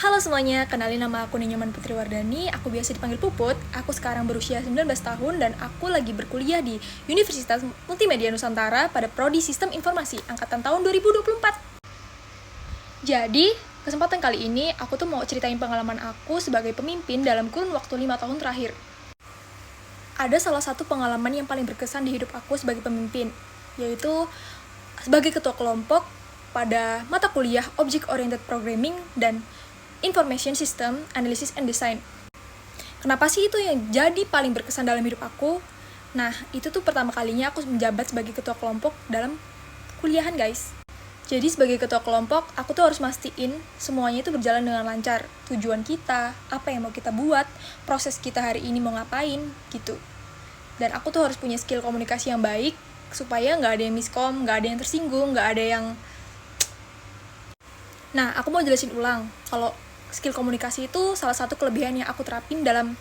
Halo semuanya, kenalin nama aku Ninyoman Putri Wardani, aku biasa dipanggil Puput. Aku sekarang berusia 19 tahun dan aku lagi berkuliah di Universitas Multimedia Nusantara pada Prodi Sistem Informasi angkatan tahun 2024. Jadi, kesempatan kali ini aku tuh mau ceritain pengalaman aku sebagai pemimpin dalam kurun waktu 5 tahun terakhir. Ada salah satu pengalaman yang paling berkesan di hidup aku sebagai pemimpin, yaitu sebagai ketua kelompok pada mata kuliah Object Oriented Programming dan Information System Analysis and Design. Kenapa sih itu yang jadi paling berkesan dalam hidup aku? Nah, itu tuh pertama kalinya aku menjabat sebagai ketua kelompok dalam kuliahan, guys. Jadi sebagai ketua kelompok, aku tuh harus mastiin semuanya itu berjalan dengan lancar. Tujuan kita, apa yang mau kita buat, proses kita hari ini mau ngapain, gitu. Dan aku tuh harus punya skill komunikasi yang baik, supaya nggak ada yang miskom, nggak ada yang tersinggung, nggak ada yang... Nah, aku mau jelasin ulang, kalau skill komunikasi itu salah satu kelebihan yang aku terapin dalam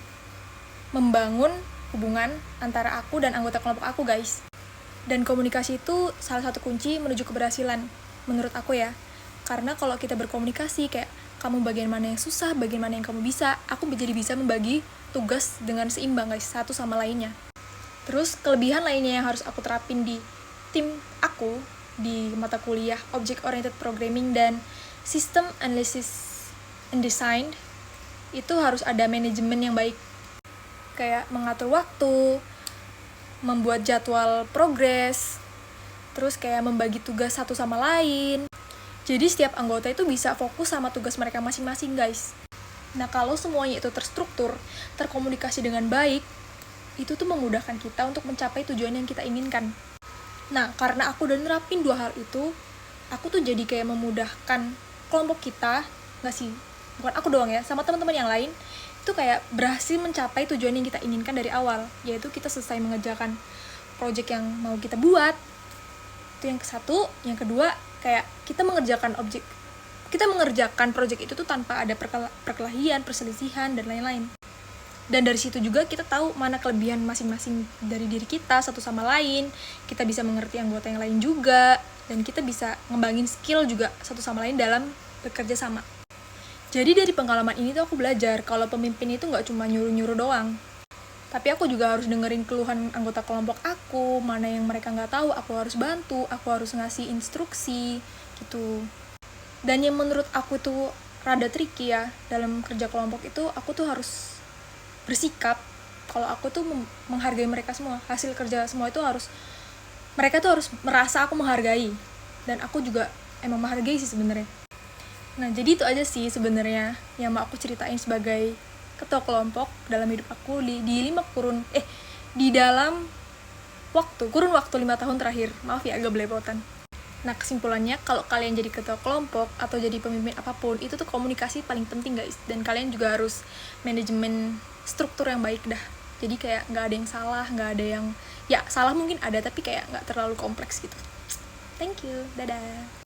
membangun hubungan antara aku dan anggota kelompok aku, guys. Dan komunikasi itu salah satu kunci menuju keberhasilan, menurut aku ya. Karena kalau kita berkomunikasi, kayak kamu bagian mana yang susah, bagian mana yang kamu bisa, aku jadi bisa membagi tugas dengan seimbang, guys, satu sama lainnya. Terus, kelebihan lainnya yang harus aku terapin di tim aku, di mata kuliah Object Oriented Programming dan System Analysis and Design, itu harus ada manajemen yang baik, kayak mengatur waktu, membuat jadwal progres, terus kayak membagi tugas satu sama lain. Jadi setiap anggota itu bisa fokus sama tugas mereka masing-masing, guys. Nah, kalau semuanya itu terstruktur, terkomunikasi dengan baik, itu tuh memudahkan kita untuk mencapai tujuan yang kita inginkan. Nah, karena aku udah nerapin dua hal itu, aku tuh jadi kayak memudahkan kelompok kita, nggak sih? Bukan aku doang ya, sama teman-teman yang lain, itu kayak berhasil mencapai tujuan yang kita inginkan dari awal, yaitu kita selesai mengerjakan project yang mau kita buat. Itu yang satu. Yang kedua, kayak kita mengerjakan project itu tuh tanpa ada perkelahian, perselisihan, dan lain-lain. Dan dari situ juga kita tahu mana kelebihan masing-masing dari diri kita satu sama lain, kita bisa mengerti anggota yang lain juga, dan kita bisa ngembangin skill juga satu sama lain dalam bekerja sama. Jadi dari pengalaman ini tuh aku belajar kalau pemimpin itu nggak cuma nyuruh-nyuruh doang, tapi aku juga harus dengerin keluhan anggota kelompok aku, mana yang mereka nggak tahu, aku harus bantu, aku harus ngasih instruksi, gitu. Dan yang menurut aku tuh rada tricky ya, dalam kerja kelompok itu, aku tuh harus bersikap, kalau aku tuh menghargai mereka semua, hasil kerja semua itu harus, mereka tuh harus merasa aku menghargai, dan aku juga emang menghargai sih sebenarnya. Nah, jadi itu aja sih sebenarnya yang mau aku ceritain sebagai ketua kelompok dalam hidup aku di dalam kurun waktu 5 tahun terakhir. Maaf ya agak belepotan. Nah, kesimpulannya kalau kalian jadi ketua kelompok atau jadi pemimpin apapun, itu tuh komunikasi paling penting, guys. Dan kalian juga harus manajemen struktur yang baik dah. Jadi kayak nggak ada yang salah, nggak ada yang, ya salah mungkin ada tapi kayak nggak terlalu kompleks gitu. Thank you, dadah.